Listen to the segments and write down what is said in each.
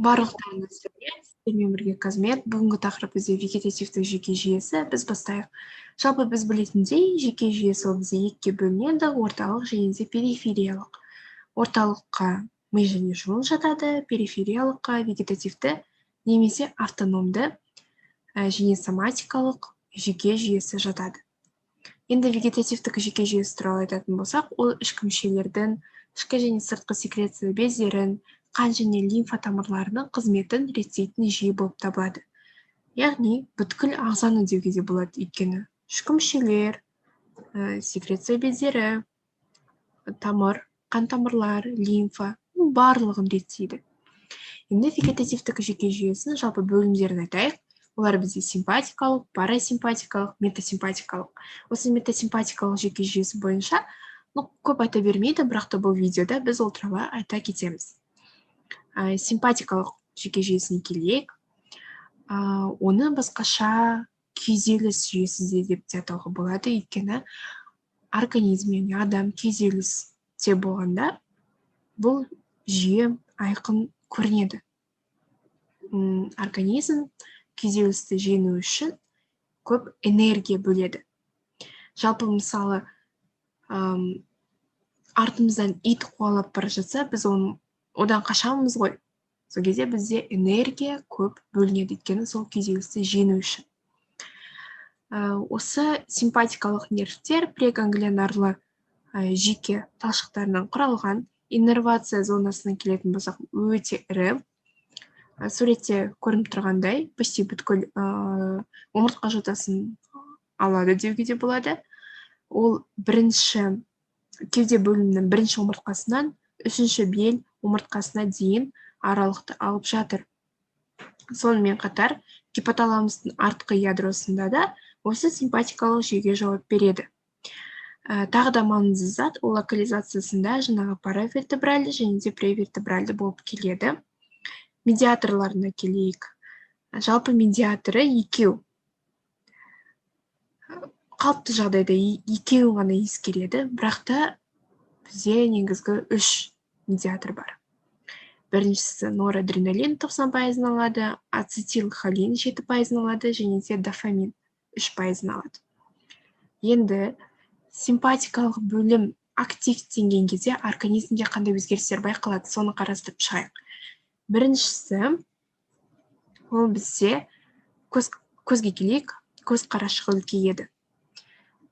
Барлықтарыңызға сәлем, сіздермен бірге Казмет. Бүгінгі тақырып бізде вегетативтік жүйке жүйесі. Біз бастайық. Жалпы біз білетіндей, жүйке жүйесі ол бізде екіге бөлінеді, орталық және де перифериялық. Орталыққа ми және жұлын жатады, перифериялыққа вегетативті немесе автономды және соматикалық жүйке жүйесі жатады. Енді вегетативтік жүйке жүйесі туралы айтатын болсақ, ол ішкі мүшелердің, ішкі және сыртқы секреция бездерін, қан және лимфа тамырларының қызметін реттейтін жүйе болып табылады. Яғни, бүткіл ағзаны деуге де болады, өйткені ішкі мүшелер, секреция бездері, тамыр, қан тамырлар, лимфа барлығын реттейді. Енді вегетативтік жүйке жүйесінің жалпы бөлімдерін айтайық. Олар бізде симпатикалық, парасимпатикалық, метасимпатикалық. Осы метасимпатикалық жүйке жүйесі бойынша көп айта бермейді, бірақ та бұл видеода біз ол туралы айта кетеміз. Симпатикалық жүйке жүйесіне келейік. Оны басқаша күйзеліс жүйесі деп те атауға болады, өйткені организм яғни адам күйзелісте болғанда бұл жүйе айқын көрінеді. Организм күйзелісті жеңу үшін көп энергия бөледі. Жалпы мысалы артымыздан ит қуалап бара жатса, біз одан қашамыз ғой. Сол кезде бізде энергия көп бөлінеді, өйткені сол күйзелісті жеңу үшін. Осы симпатикалық нервтер преганглионарлы жүйке талшықтарынан құралған. Иннервация зонасына келетін болсақ, өте ірі. Суретте көрініп тұрғандай, почти бүткіл омыртқа жотасын алады деуге де болады. Ол бірінші кеуде бөлімінің бірінші омыртқасынан үшінші бел омыртқасына дейін аралықты алып жатыр. Сонымен қатар, гипоталамустың артқы ядросында да осы симпатикалық жүйеге жауап береді. Тағы да маңызды зат, ол локализациясында жаңағы паравертебральды және де превертебральды болып келеді. Медиаторларына келейік. Жалпы медиаторы екеу. Қалыпты жағдайда екеуін ғана ескереді, бірақ та бізде негізгі 3 медиатор бар. Біріншісі норадреналин 90% алады, ацетилхолин 7% алады, және де дофамин 3% алады. Енді симпатикалық бөлім активтенген кезде организмде қандай өзгерістер байқалады, соны қарастырып шығайық. Біріншісі, ол бізде көзге келейік, көз қарашығы үлкейеді.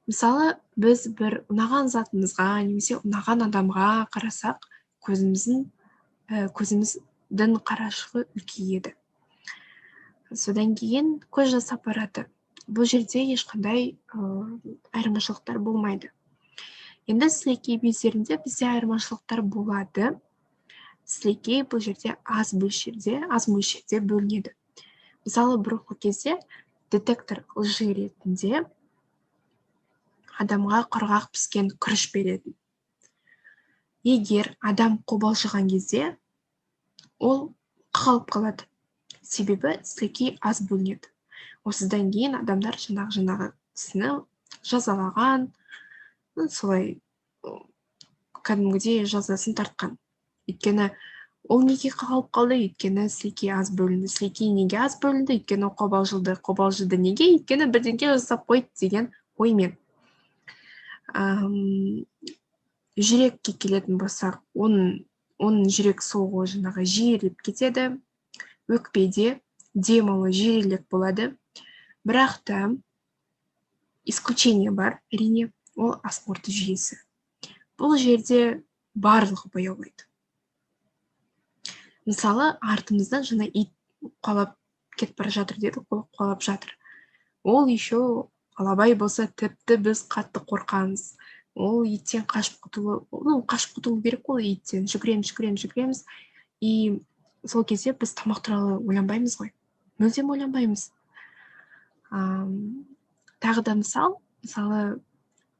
Мысалы, біз бір ұнаған затымызға, немесе ұнаған адамға қарасақ, көзіміздің қарашығы үлкейеді. Содан кейін көз жас аппараты. Бұл жерде ешқандай айырмашылықтар болмайды. Енді сілекей бездерінде бізде айырмашылықтар болады. Сілекей бұл жерде аз мөлшерде бөлінеді. Мысалы, бұрынғы кезде детектор лжи ретінде адамға құрғақ піскен күріш береді. Егер адам қобалжыған кезде, ол қалып қалады. Себебі сілекей аз бөлінеді. Осыдан кейін адамдар жаңағысыны жазалаған, солай кәдімгідей жазасын тартқан. Өйткені ол неге қалып қалды? Өйткені сілекей аз бөлінді. Сілекей неге аз бөлінді? Өйткені қобалжыды неге? Өйткені бірдеңе жасап қойды деген оймен. Жүрекке келетін болсақ, оның жүрек соғуы жаңағы жиілеп кетеді. Өкпеде демалу жиірек болады. Бірақ та исключение бар, әрине, ол асқорты жүйесі. Бұл жерде барлығы баяулайды. Мысалы, артымыздан жаңа ит қуалап кетіп бара жатыр деді, қуалап жатыр. Ол еще алабай болса, тіпті біз қатты қорқамыз. Ол иттен қашып құтылу керек қой иттен. Жүгіреміз. И сол кезде біз тамақ туралы ойланбаймыз ғой. Мүлдем ойланбаймыз. Тағы да мысалы,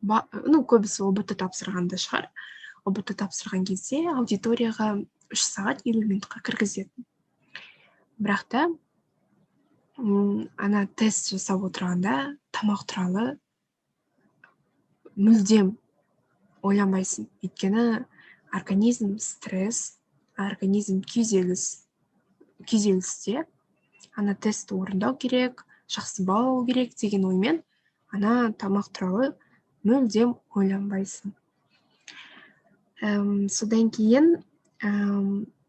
көбісі ОБТ тапсырғанда шығар. ОБТ тапсырған кезде аудиторияға 3 сағат 50 минутқа кіргізетін. Бірақ та ана тест жасап отырғанда тамақ туралы мүлдем ойланбайсың. Өйткені организм стресс, организм күйзеліс күйзелісте ана тестті орындау керек, жақсы балл алу керек деген оймен ана тамақ туралы мүлдем ойланбайсың. Содан кейін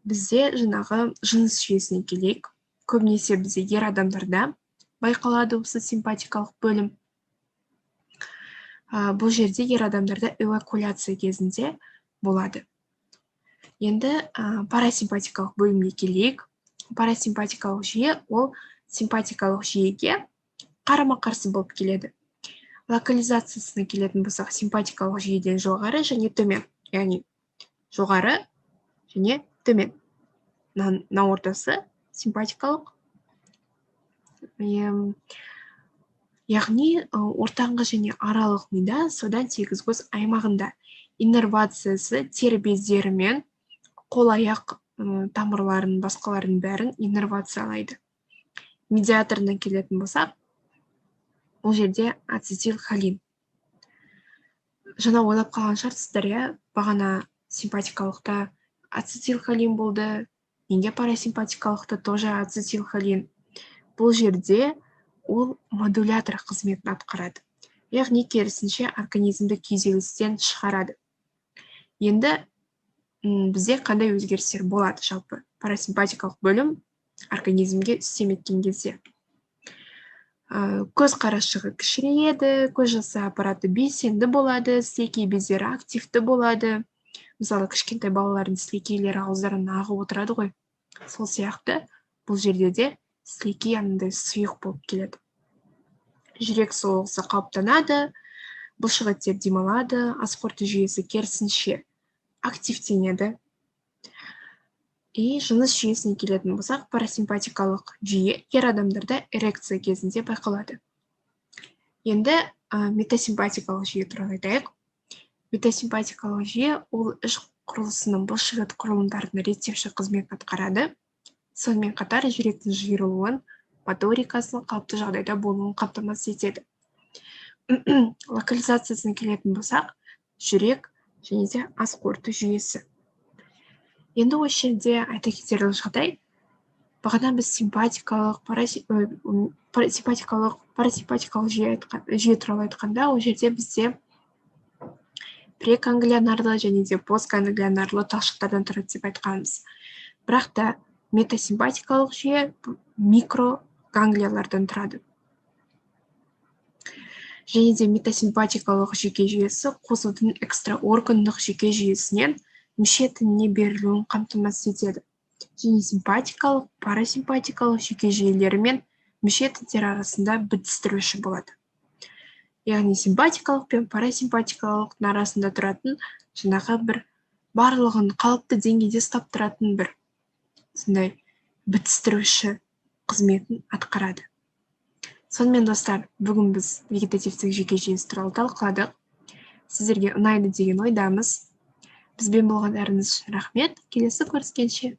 бізде жаңағы жыныс жүйесіне келейік. Көбінесе бізде ер адамдарда байқалады осы симпатикалық бөлім. Бұл жерде ер адамдарда эвакуляция кезінде болады. Енді парасимпатикалық бөлімге келейік. Парасимпатикалық жүйе ол симпатикалық жүйеге қарама-қарсы болып келеді. Локализациясына келетін болсақ, симпатикалық жүйеден жоғары және төмен, яғни жоғары және төмен. На ортасы симпатикалық. Яғни ортаңғы және аралық мида содан 8 көз аймағында иннервациясы тері бездері мен қол-аяқ тамырларын, басқаларын бәрін иннервациялайды. Медиаторына келетін болсақ, ол жерде ацетилхолин. Жаңа ойлап қалған шығарсыздар, иә, бағана симпатикалықта ацетилхолин болды, неге парасимпатикалықта тоже ацетилхолин. Бұл жерде ол модулятор қызметін атқарады. Яғни керісінше организмді күйзелістен шығарады. Енді бізде қандай өзгерістер болады жалпы? Парасимпатикалық бөлім организмге істем еткен кезде. Көз қарашығы кішірейеді, көз жасы аппараты белсенді болады, сілекей бездері активті болады. Мысалы, кішкентай балалардың сілекейлері ауыздарынан ағып отырады ғой. Сол сияқты бұл жерде де сілекей андай сұйық болып келеді. Жүрек соғысы қауіптанады, бұлшықеттер демалады, ас қорыту жүйесі керісінше активтенеді. И жыныс жүйесіне келетін болсақ, парасимпатикалық жүйе ер адамдарда эрекция кезінде байқалады. Енді метасимпатикалық жүйе туралы айтайық. Метасимпатикалық жүйе ол іш құрылысының бұлшықет құрылымдарының реттеуші қызметін атқарады. Сонымен қатар жүректің жиырылуын, моторикасының қалыпты жағдайда болуын қамтамасыз етеді. Локализациясына келетін болсақ, жүрек және де ас қорыту жүйесі. Енді осы жерде айта кетерлік жағдай, бағана біз симпатикалық, парасимпатикалық жүйе туралы айтқанда, ол жерде бізде преканглионарлы және де постганглионарлы талшықтардан тұрады деп айтқанбыз. Бірақ та метасимпатикалық жүйе микроганглиялардан тұрады. Және де метасимпатикалық жүйке жүйесі қосудың экстраоргандық жүйке жүйесінен мүше тініне берілуін қамтамасыз етеді. Және симпатикалық, парасимпатикалық жүйке жүйелері мен мүше тіндер арасында бітістіруші болады. Яғни симпатикалық пен парасимпатикалықтың арасында тұратын жаңағы бір барлығын қалыпты деңгейде ұстап тұратын бір сондай бітістіруші қызметін атқарады. Сонымен достар, бүгін біз вегетативтік жүйке жүйесі туралы талқыладық. Сіздерге ұнайды деген ойдамыз. Бізбен болғандарыңыз үшін рахмет. Келесі көріскенше.